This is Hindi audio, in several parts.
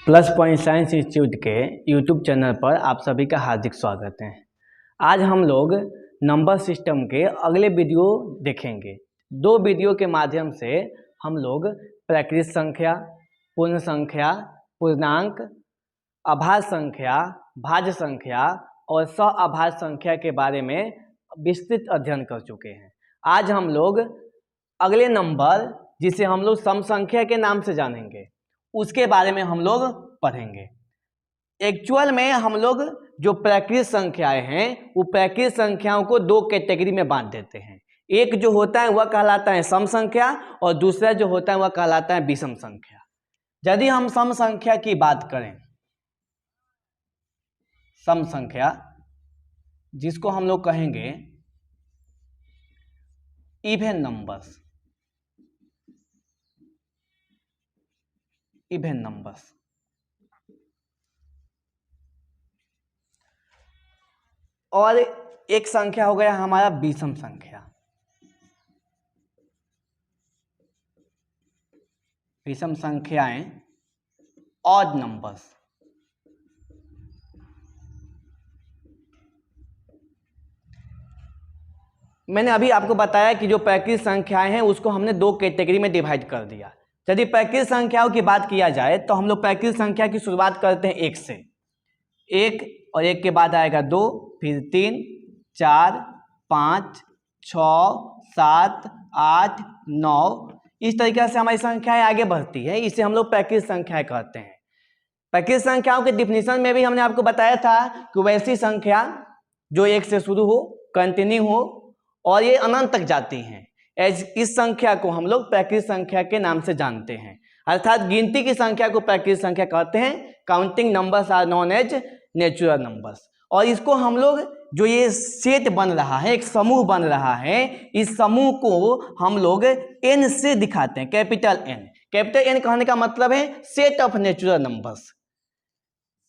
प्लस पॉइंट साइंस इंस्टीट्यूट के यूट्यूब चैनल पर आप सभी का हार्दिक स्वागत है। आज हम लोग नंबर सिस्टम के अगले वीडियो देखेंगे। दो वीडियो के माध्यम से हम लोग प्राकृत संख्या, पूर्ण संख्या, पूर्णांक, अभाज्य संख्या, भाज्य संख्या और सअभाज्य संख्या के बारे में विस्तृत अध्ययन कर चुके हैं। आज हम लोग अगले नंबर, जिसे हम लोग सम संख्या के नाम से जानेंगे, उसके बारे में हम लोग पढ़ेंगे। एक्चुअल में हम लोग जो प्राकृत संख्याएं हैं वो प्राकृत संख्याओं को दो कैटेगरी में बांट देते हैं। एक जो होता है वह कहलाता है सम संख्या और दूसरा जो होता है वह कहलाता है विषम संख्या। यदि हम सम संख्या की बात करें, सम संख्या जिसको हम लोग कहेंगे इवन नंबर्स, इवन नंबर्स, और एक संख्या हो गया हमारा विषम संख्या। विषम संख्याएं ऑड नंबर्स। मैंने अभी आपको बताया कि जो प्राकृत संख्याएं हैं उसको हमने दो कैटेगरी में डिवाइड कर दिया। यदि प्राकृत संख्याओं की बात किया जाए तो हम लोग प्राकृत संख्या की शुरुआत करते हैं एक से। एक और एक के बाद आएगा दो, फिर 3, 4, 5, 6, 7, 8, 9। इस तरीके से हमारी संख्याएं आगे बढ़ती है। इसे हम लोग प्राकृत संख्याएं कहते हैं। प्राकृत संख्याओं के डिफिनीशन में भी हमने आपको बताया था कि वैसी संख्या जो एक से शुरू हो, कंटिन्यू हो और ये अनंत तक जाती हैं, इस संख्या को हम लोग प्राकृत संख्या के नाम से जानते हैं। अर्थात गिनती की संख्या को प्राकृत संख्या कहते हैं। Counting numbers are known as natural numbers. और इसको हम लोग, जो ये सेट बन रहा है, एक समूह बन रहा है, इस समूह को हम लोग n से दिखाते हैं, कैपिटल N। कैपिटल N कहने का मतलब है सेट ऑफ नेचुरल नंबर्स।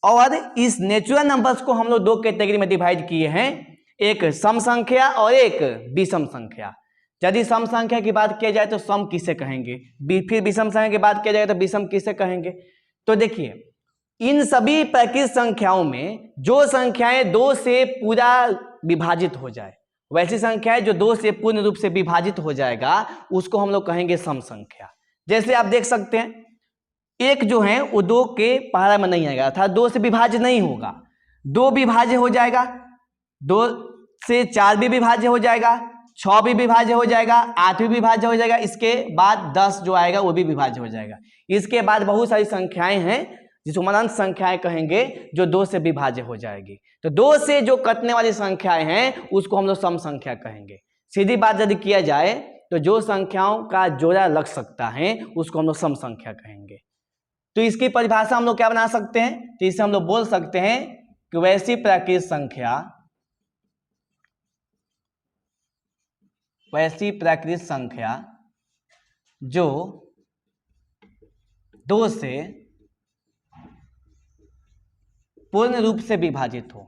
और इस नेचुरल नंबर्स को हम लोग दो कैटेगरी में डिवाइड किए हैं, एक सम संख्या और एक विषम संख्या। यदि सम संख्या की बात किया जाए तो सम किसे कहेंगे, फिर विषम संख्या की बात किया जाए तो विषम किसे कहेंगे। तो देखिए, इन सभी प्राकृत संख्याओं में जो संख्याएं दो से पूरा विभाजित हो जाए, वैसी संख्याएं जो दो से पूर्ण रूप से विभाजित हो जाएगा, उसको हम लोग कहेंगे सम संख्या। जैसे आप देख सकते हैं, एक जो है वो दो के पहाड़ा में नहीं आएगा, अर्थात दो से विभाज्य नहीं होगा। दो विभाज्य हो जाएगा, 2 से 4 भी विभाज्य हो जाएगा, 6 भी विभाज्य हो जाएगा, 8 भी विभाज्य हो जाएगा। इसके बाद 10 जो आएगा वो भी विभाज्य हो जाएगा। इसके बाद बहुत सारी संख्याएं हैं जिसको अनंत संख्याएं कहेंगे, जो 2 से विभाज्य हो जाएगी। तो 2 से जो कटने वाली संख्याएं हैं उसको हम लोग सम संख्या कहेंगे। सीधी बात यदि किया जाए तो जो संख्याओं का जोड़ा लग सकता है उसको हम लोग सम संख्या कहेंगे। तो इसकी परिभाषा हम लोग क्या बना सकते हैं, तो इसे हम लोग बोल सकते हैं कि वैसी प्राकृत संख्या जो 2 से पूर्ण रूप से विभाजित हो।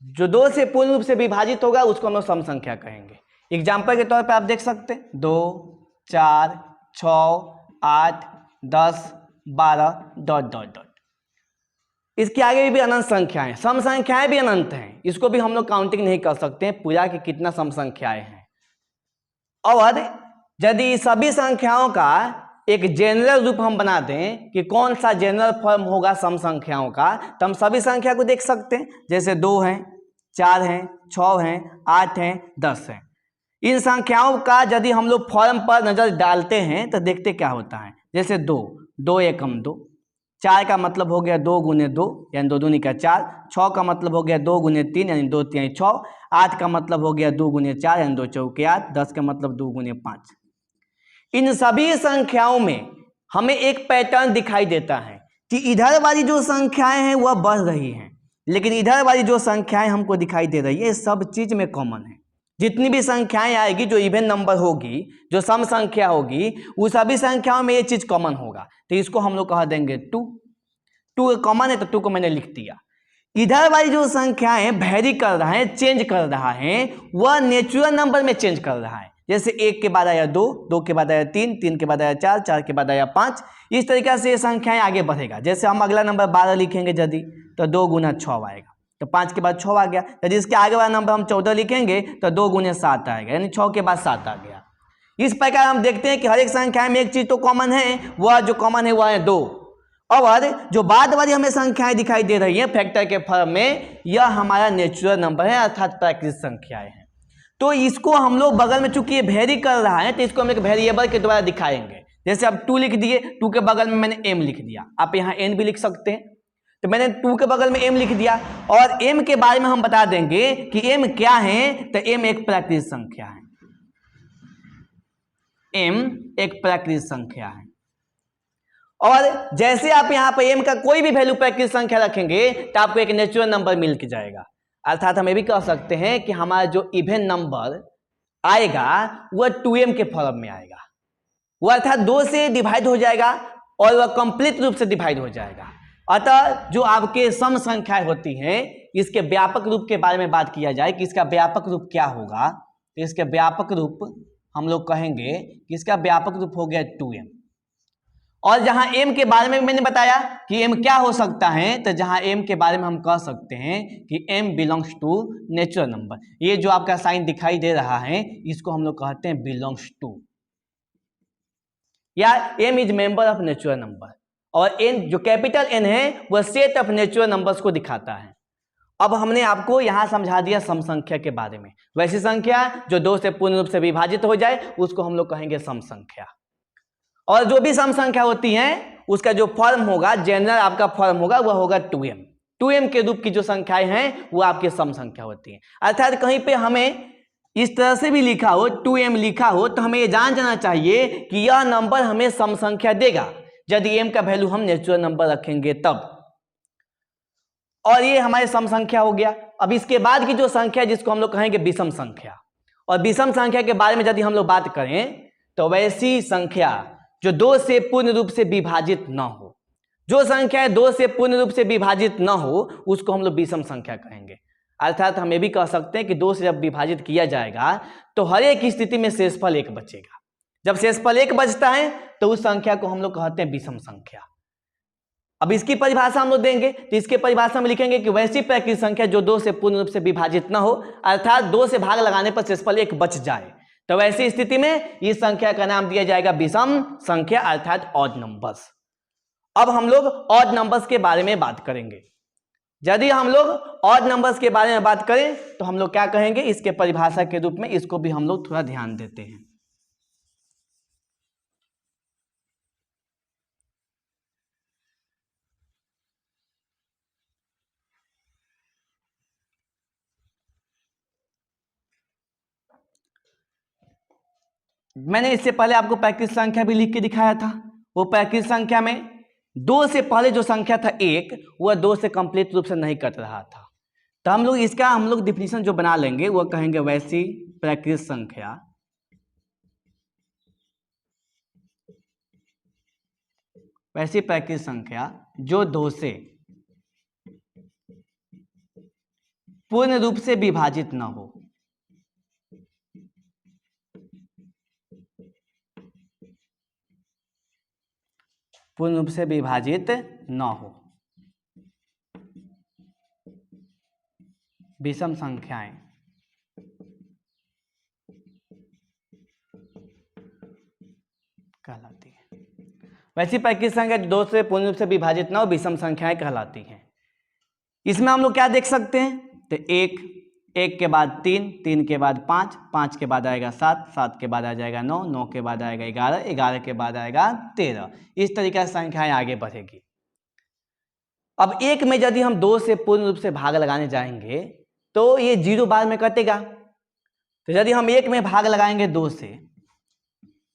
जो 2 से पूर्ण रूप से विभाजित होगा उसको हम लोग सम संख्या कहेंगे। एग्जाम्पल के तौर पे आप देख सकते हैं 2, 4, 6, 8, 10, 12 ... इसके आगे भी अनंत संख्याएं, सम संख्याएं भी अनंत हैं। इसको भी हम लोग काउंटिंग नहीं कर सकते हैं पूरा कि कितना सम संख्याएं हैं। और यदि सभी संख्याओं का एक जनरल रूप हम बना दें कि कौन सा जनरल फॉर्म होगा सम संख्याओं का, तो हम सभी संख्या को देख सकते हैं। जैसे 2 हैं, 4 हैं, 6 हैं, 8 हैं, 10 हैं। इन संख्याओं का यदि हम लोग फॉर्म पर नजर डालते हैं तो देखते क्या होता है। जैसे 2, 2 एकम 2, 4 का मतलब हो गया 2 गुने 2 यानी 2 दूनी का 4, 6 का मतलब हो गया 2 गुने 3 यानी 2 तिहाई 6, 8 का मतलब हो गया 2 गुने 4 यानी 2 चौके 8, 10 का मतलब 2 गुने 5। इन सभी संख्याओं में हमें एक पैटर्न दिखाई देता है कि इधर वाली जो संख्याएं हैं वह बढ़ रही हैं, लेकिन इधर वाली जो संख्याएं हमको दिखाई दे रही है सब चीज में कॉमन है। जितनी भी संख्याएं आएगी, जो इवन नंबर होगी, जो सम संख्या होगी, वो सभी संख्याओं में ये चीज कॉमन होगा। तो इसको हम लोग कह देंगे 2। 2 कॉमन है तो 2 को मैंने लिख दिया। इधर वाली जो संख्याएं वेरी कर रहा है, चेंज कर रहा है, वह नेचुरल नंबर में चेंज कर रहा है। जैसे 1 के बाद आया 2, 2 के बाद आया 3, 3 के बाद आया 4, 4 के बाद आया 5। इस तरीके से ये संख्याएं आगे बढ़ेगा। जैसे हम अगला नंबर 12 लिखेंगे यदि, तो 2 गुना 6 आएगा, तो 5 के बाद 6 आ गया। यदि इसके आगे वाला नंबर हम 14 लिखेंगे तो 2 गुने 7 आएगा, यानी 6 के बाद 7 आ गया। इस प्रकार हम देखते हैं कि हर एक संख्या में एक चीज तो कॉमन है, वह जो कॉमन है वह है 2। और जो बाद वाली हमें संख्याएं दिखाई दे रही है फैक्टर के फॉर्म में, यह हमारा नेचुरल नंबर है, अर्थात प्राकृतिक संख्याएं हैं। तो इसको हम लोग बगल में, चूंकि ये वेरी कर रहा है, तो इसको हम एक वेरिएबल के द्वारा दिखाएंगे। जैसे अब 2 लिख दिए, 2 के बगल में मैंने m लिख दिया, आप यहाँ n भी लिख सकते हैं। तो मैंने 2 के बगल में m लिख दिया, और m के बारे में हम बता देंगे कि m क्या है। तो m एक प्राकृतिक संख्या है, m एक प्राकृतिक संख्या है। और जैसे आप यहाँ पर m का कोई भी वैल्यू प्राकृतिक संख्या रखेंगे तो आपको एक नेचुरल नंबर मिल के जाएगा। अर्थात हम ये भी कह सकते हैं कि हमारा जो इवन नंबर आएगा वह 2m के फॉर्म में आएगा, वह अर्थात 2 से डिवाइड हो जाएगा और वह कंप्लीट रूप से डिवाइड हो जाएगा। अतः जो आपके सम संख्याएं होती हैं, इसके व्यापक रूप के बारे में बात किया जाए कि इसका व्यापक रूप क्या होगा, तो इसके व्यापक रूप हम लोग कहेंगे कि इसका व्यापक रूप हो गया 2m। और जहां m के बारे में मैंने बताया कि m क्या हो सकता है, तो जहां m के बारे में हम कह सकते हैं कि m belongs to natural number. ये जो आपका साइन दिखाई दे रहा है, इसको हम लोग कहते हैं बिलोंग्स टू, या m is member of natural number. और n जो कैपिटल N है वह सेट ऑफ नेचुरल नंबर्स को दिखाता है। अब हमने आपको यहां समझा दिया सम संख्या के बारे में। वैसी संख्या जो 2 से पूर्ण रूप से विभाजित हो जाए उसको हम लोग कहेंगे सम संख्या। और जो भी सम संख्या होती हैं उसका जो फॉर्म होगा, जनरल आपका फॉर्म होगा, वह होगा 2m। 2m के रूप की जो संख्याएं हैं वो आपकी सम संख्या होती हैं। अर्थात कहीं पे हमें इस तरह से भी लिखा हो, 2m लिखा हो, तो हमें ये जान जाना चाहिए कि यह नंबर हमें सम संख्या देगा यदि m का वैल्यू हम नेचुरल नंबर रखेंगे तब। और ये हमारे सम संख्या हो गया। अब इसके बाद की जो संख्या जिसको हम लोग कहेंगे विषम संख्या। और विषम संख्या के बारे में यदि हम लोग बात करें तो वैसी संख्या जो 2 से पूर्ण रूप से विभाजित न हो, जो संख्या 2 से पूर्ण रूप से विभाजित न हो, उसको हम लोग विषम संख्या कहेंगे। अर्थात हम ये भी कह सकते हैं कि 2 से जब विभाजित किया जाएगा तो हर एक स्थिति में शेषफल 1 बचेगा। जब शेषफल 1 बचता है तो उस संख्या को हम लोग कहते हैं विषम संख्या। अब इसकी परिभाषा हम लोग देंगे, तो इसके परिभाषा में लिखेंगे कि वैसी प्राकृतिक संख्या जो 2 से पूर्ण रूप से विभाजित न हो, अर्थात 2 से भाग लगाने पर शेषफल 1 बच जाए, तो वैसी स्थिति में इस संख्या का नाम दिया जाएगा विषम संख्या, अर्थात ऑड नंबर्स। अब हम लोग ऑड नंबर्स के बारे में बात करेंगे। यदि हम लोग ऑड नंबर्स के बारे में बात करें तो हम लोग क्या कहेंगे, इसके परिभाषा के रूप में इसको भी हम लोग थोड़ा ध्यान देते हैं। मैंने इससे पहले आपको प्राकृतिक संख्या भी लिख के दिखाया था। वो प्राकृतिक संख्या में 2 से पहले जो संख्या था 1, वह 2 से कंप्लीट रूप से नहीं कट रहा था। तो हम लोग इसका डिफिनीशन जो बना लेंगे वह कहेंगे वैसी प्राकृतिक संख्या जो 2 से पूर्ण रूप से विभाजित न हो। पूर्ण रूप से विभाजित न हो, विषम संख्याएं कहलाती है। वैसी प्राकृतिक संख्या 2 से पूर्ण रूप से विभाजित न हो, विषम संख्याएं कहलाती हैं। इसमें हम लोग क्या देख सकते हैं, तो 1 के बाद 3 के बाद 5 के बाद आएगा 7 के बाद आ जाएगा 9 के बाद आएगा 11 के बाद आएगा 13। इस तरीके से संख्याएं आगे बढ़ेगी। अब 1 में यदि हम 2 से पूर्ण रूप से भाग लगाने जाएंगे तो ये 0 बाद में कटेगा। तो यदि हम 1 में भाग लगाएंगे 2 से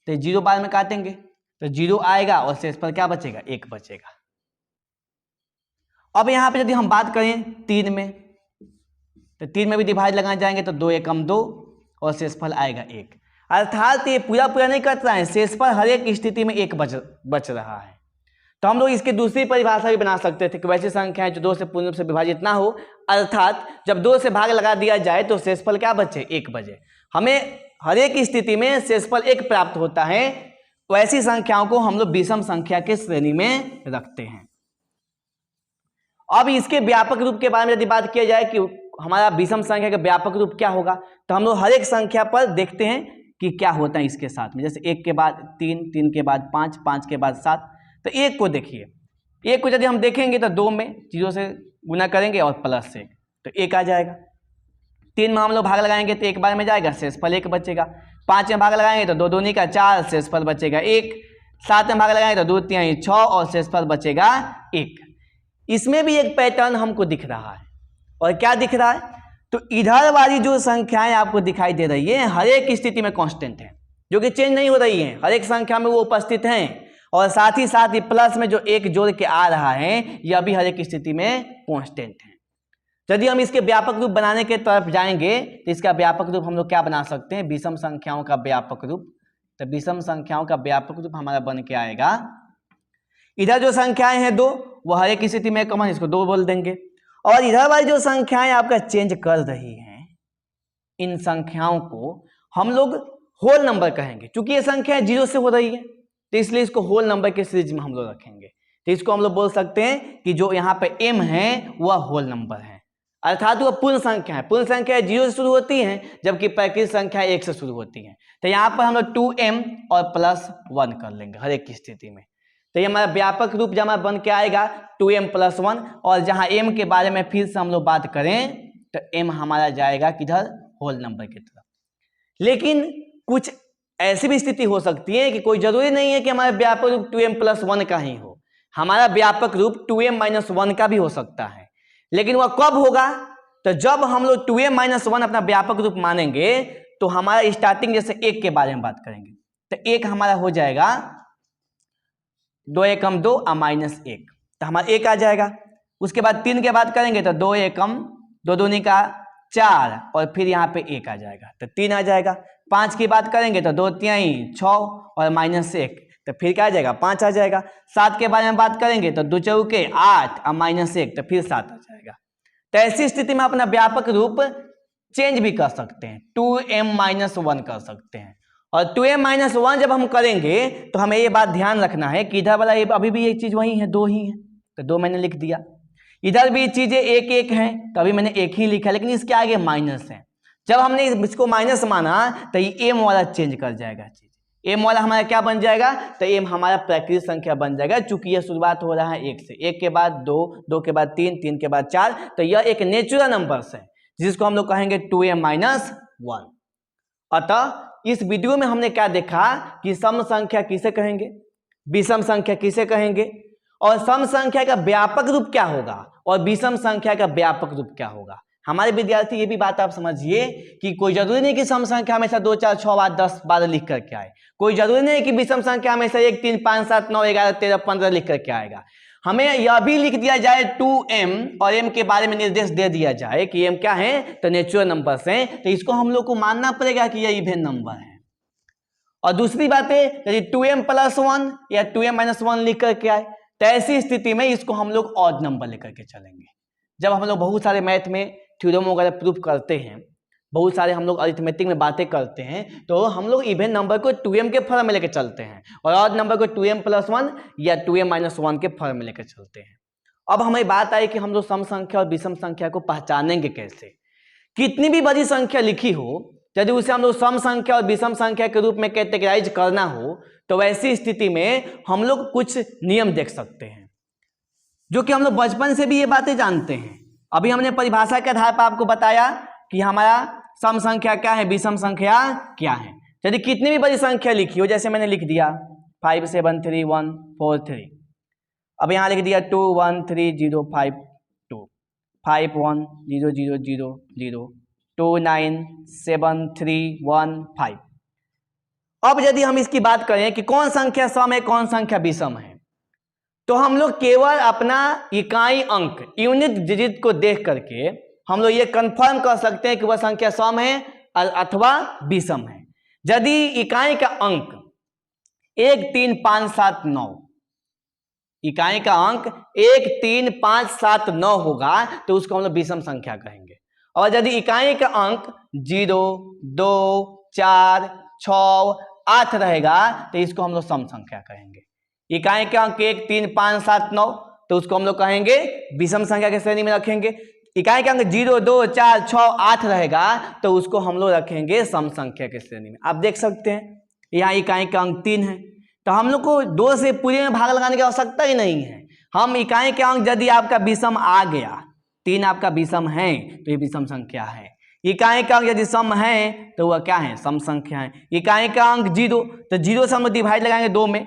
तो 0 बाद में काटेंगे तो 0 आएगा और शेष पर क्या बचेगा, 1 बचेगा। अब यहाँ पे यदि हम बात करें 3 में, तो 3 में भी डिवाइड लगाने जाएंगे तो 2 एकम 2 और शेषफल आएगा 1। अर्थात ये पूरा नहीं कट रहा है, शेषफल हर एक स्थिति में 1 बच रहा है। तो हम लोग इसकी दूसरी परिभाषा भी बना सकते थे कि वैसी संख्याएं जो 2 से पूर्ण रूप से विभाजित ना हो, अर्थात जब 2 से भाग लगा दिया जाए तो शेषफल क्या बचे, 1 बचे। हमें हर एक स्थिति में शेषफल 1 प्राप्त होता है। वैसी संख्याओं को हम लोग विषम संख्या के श्रेणी में रखते हैं। अब इसके व्यापक रूप के बारे में यदि बात किया जाए कि हमारा विषम संख्या का व्यापक रूप क्या होगा, तो हम लोग हर एक संख्या पर देखते हैं कि क्या होता है इसके साथ में। जैसे 1 के बाद 3, 3 के बाद 5, 5 के बाद 7। तो 1 को देखिए, 1 को यदि हम देखेंगे तो 2 में 0 से गुना करेंगे और प्लस 1 तो 1 आ जाएगा। 3 में हम लोग भाग लगाएंगे तो 1 बार में जाएगा, शेषफल 1 बचेगा। 5 में भाग लगाएंगे तो 2 दूनी का 4, शेषफल बचेगा 1। 7 में भाग लगाएंगे तो 2 तिहाई 6 और शेषफल बचेगा 1। इसमें भी एक पैटर्न हमको दिख रहा है। और क्या दिख रहा है, तो इधर वाली जो संख्याएं आपको दिखाई दे रही है हर एक स्थिति में कांस्टेंट है, जो कि चेंज नहीं हो रही है, हर एक संख्या में वो उपस्थित हैं। और साथ ही प्लस में जो 1 जोड़ के आ रहा है यह भी हर एक स्थिति में कांस्टेंट है। यदि हम इसके व्यापक रूप बनाने के तरफ जाएंगे तो इसका व्यापक रूप हम लोग क्या बना सकते हैं, विषम संख्याओं का व्यापक रूप। तो विषम संख्याओं का व्यापक रूप हमारा बन के आएगा, इधर जो संख्याएं हैं 2 वो हर एक स्थिति में कॉमन, इसको 2 बोल देंगे। और इधर वाली जो संख्याएं आपका चेंज कर रही हैं, इन संख्याओं को हम लोग होल नंबर कहेंगे। क्योंकि ये संख्या 0 से हो रही है तो इसलिए इसको होल नंबर के सीरीज में हम लोग रखेंगे। तो इसको हम लोग बोल सकते हैं कि जो यहाँ पे m है वह होल नंबर है, अर्थात वह पूर्ण संख्या है। पूर्ण संख्या 0 से शुरू होती है जबकि प्राकृतिक संख्या 1 से शुरू होती है। तो यहाँ पर हम लोग 2m और प्लस 1 कर लेंगे हर एक स्थिति में। तो ये हमारा व्यापक रूप जमा बन के आएगा 2m + 1। और जहाँ m के बारे में फिर से हम लोग बात करें तो m हमारा जाएगा किधर, होल नंबर की तरफ। लेकिन कुछ ऐसी भी स्थिति हो सकती है कि कोई जरूरी नहीं है कि हमारा व्यापक रूप 2m + 1 का ही हो, हमारा व्यापक रूप 2m - 1 का भी हो सकता है। लेकिन वह कब होगा, तो जब हम लोग 2m - 1 अपना व्यापक रूप मानेंगे तो हमारा स्टार्टिंग जैसे 1 के बारे में बात करेंगे तो 1 हमारा हो जाएगा 2 एकम 2 और -1, तो हमारा 1 आ जाएगा। उसके बाद 3 के बाद करेंगे तो 2 एकम 2 दूनी का 4 और फिर यहाँ पे 1 आ जाएगा तो 3 आ जाएगा। 5 की बात करेंगे तो 2 तिहाई 6 और -1 तो फिर क्या आ जाएगा, 5 आ जाएगा। 7 के बारे में बात करेंगे तो 2 चौके 8 और -1 तो फिर 7 आ जाएगा। तो ऐसी स्थिति में अपना व्यापक रूप चेंज भी कर सकते हैं, 2m - 1 कर सकते हैं। और 2m - 1 जब हम करेंगे तो हमें ये बात ध्यान रखना है कि इधर वाला ये अभी भी एक चीज वही है, 2 ही है तो 2 मैंने लिख दिया। इधर भी चीजें 1 1 है तो अभी मैंने 1 ही लिखा, लेकिन इसके आगे माइनस है। जब हमने इसको माइनस माना तो ये m वाला चेंज कर जाएगा चीज, m वाला हमारा क्या बन जाएगा, तो m हमारा प्राकृतिक संख्या बन जाएगा। चूंकि यह शुरुआत हो रहा है 1 से, 1 के बाद 2, 2 के बाद 3, 3 के बाद 4, तो यह एक नेचुरल नंबर्स है जिसको हम लोग कहेंगे 2m - 1। अतः इस वीडियो में हमने क्या देखा कि सम संख्या किसे कहेंगे, विषम संख्या किसे कहेंगे, और सम संख्या का व्यापक रूप क्या होगा और विषम संख्या का व्यापक रूप क्या होगा। हमारे विद्यार्थी ये भी बात आप समझिए कि कोई जरूरी नहीं कि सम संख्या हमेशा 2 4 6 8 10 12 लिख करके आए, कोई जरूरी नहीं कि विषम संख्या हमेशा 1 3 5 7 9 11 13 15 लिख करके आएगा। हमें यह भी लिख दिया जाए 2m और m के बारे में निर्देश दे दिया जाए कि m क्या है, तो नेचुरल नंबर्स हैं, तो इसको हम लोग को मानना पड़ेगा कि यह इवेन नंबर है। और दूसरी बात है यदि 2m + 1 या 2m - 1 लिख करके आए तो ऐसी स्थिति में इसको हम लोग ऑड नंबर लेकर के चलेंगे। जब हम लोग बहुत सारे मैथ में थ्योरम वगैरह प्रूफ करते हैं, बहुत सारे हम लोग अरिथमेटिक में बातें करते हैं, तो हम लोग इवेन नंबर को 2m के फॉर्म में लेकर चलते हैं और ऑड नंबर को 2m + 1 या 2m - 1 के फॉर्म में लेकर चलते हैं। अब हमें बात आई कि हम लोग सम संख्या और विषम संख्या को पहचानेंगे कैसे। कितनी भी बड़ी संख्या लिखी हो, यदि उसे हम लोग सम संख्या और विषम संख्या के रूप में कैटेगराइज करना हो तो वैसी स्थिति में हम लोग कुछ नियम देख सकते हैं, जो कि हम लोग बचपन से भी ये बातें जानते हैं। अभी हमने परिभाषा के आधार पर आपको बताया कि हमारा सम संख्या क्या है, विषम संख्या क्या है। यदि कितनी भी बड़ी संख्या लिखी हो, जैसे मैंने लिख दिया 5 7 3 1 4 3, अब यहाँ लिख दिया 2 1 3 0 5 2 5 1 0 0 0 0 2 9 7 3 1 5। अब यदि हम इसकी बात करें कि कौन संख्या सम है कौन संख्या विषम है, तो हम लोग केवल अपना इकाई अंक यूनिट डिजिट को देख करके हम लोग ये कंफर्म कर सकते हैं कि वह संख्या सम है अथवा विषम है। यदि इकाई का अंक 1 3 5 7 9 इकाई का अंक 1, 3, 5, 7, 9 होगा तो उसको हम लोग विषम संख्या कहेंगे। और यदि इकाई का अंक 0, 2, 4, 6, 8 रहेगा तो इसको हम लोग सम संख्या कहेंगे। इकाई का अंक 1, 3, 5, 7, 9 तो उसको हम लोग कहेंगे विषम संख्या के श्रेणी में रखेंगे। इकाई का अंक 0, 2, 4, 6, 8 रहेगा तो उसको हम लोग रखेंगे सम संख्या के श्रेणी में। आप देख सकते हैं यहाँ इकाई का अंक 3 है तो हम लोग को 2 से पूरे में भाग लगाने की आवश्यकता ही नहीं है। हम इकाई के अंक यदि आपका विषम आ गया, 3 आपका विषम है तो ये विषम संख्या है। इकाई का अंक यदि सम है तो वह क्या है, सम संख्या है। इकाई का अंक 0 तो 0 से हम लोग डिवाइड लगाएंगे 2 में,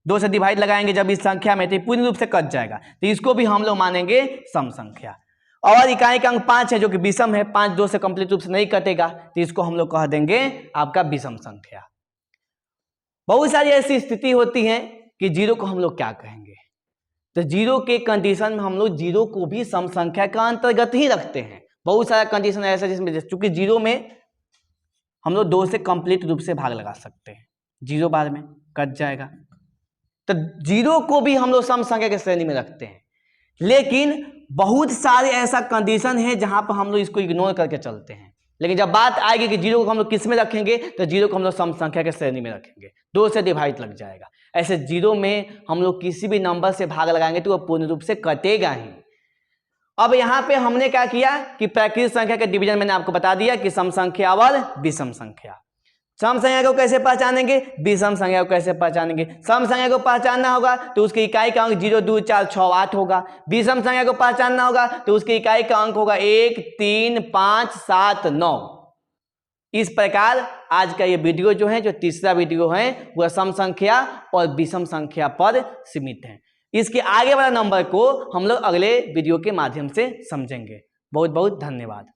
2 से डिवाइड लगाएंगे जब इस संख्या में तो पूर्ण रूप से कट जाएगा तो इसको भी हम लोग मानेंगे सम संख्या। और इकाई का अंक 5 है जो कि विषम है, 5 2 से कंप्लीट रूप से नहीं कटेगा तो इसको हम लोग कह देंगे आपका विषम संख्या। बहुत सारी ऐसी स्थिति होती है कि 0 को हम लोग क्या कहेंगे, तो 0 के कंडीशन में हम लोग 0 को भी सम संख्या का अंतर्गत ही रखते हैं। बहुत सारा कंडीशन ऐसा जिसमें चूंकि 0 में हम लोग 2 से कंप्लीट रूप से भाग लगा सकते हैं, 0 बाद में कट जाएगा तो 0 को भी हम लोग सम संख्या के श्रेणी में रखते हैं। लेकिन बहुत सारे ऐसा कंडीशन है जहां पर हम लोग इसको इग्नोर करके चलते हैं। लेकिन जब बात आएगी कि 0 को हम लोग किस में रखेंगे तो 0 को हम लोग सम संख्या के श्रेणी में रखेंगे, 2 से डिवाइड लग जाएगा। ऐसे 0 में हम लोग किसी भी नंबर से भाग लगाएंगे तो वह पूर्ण रूप से कटेगा ही। अब यहाँ पे हमने क्या किया कि प्राकृतिक संख्या के डिवीजन मैंने आपको बता दिया कि सम संख्या और विषम संख्या। सम संख्या को कैसे पहचानेंगे, विषम संख्या को कैसे पहचानेंगे। सम संख्या को पहचानना होगा तो उसकी इकाई का अंक 0, 2, 4, 6, 8 होगा। विषम संख्या को पहचानना होगा तो उसकी इकाई का अंक होगा 1, 3, 5, 7, 9। इस प्रकार आज का ये वीडियो जो है, जो तीसरा वीडियो है, वह सम संख्या और विषम संख्या पर सीमित है। इसके आगे वाला नंबर को हम लोग अगले वीडियो के माध्यम से समझेंगे। बहुत बहुत धन्यवाद।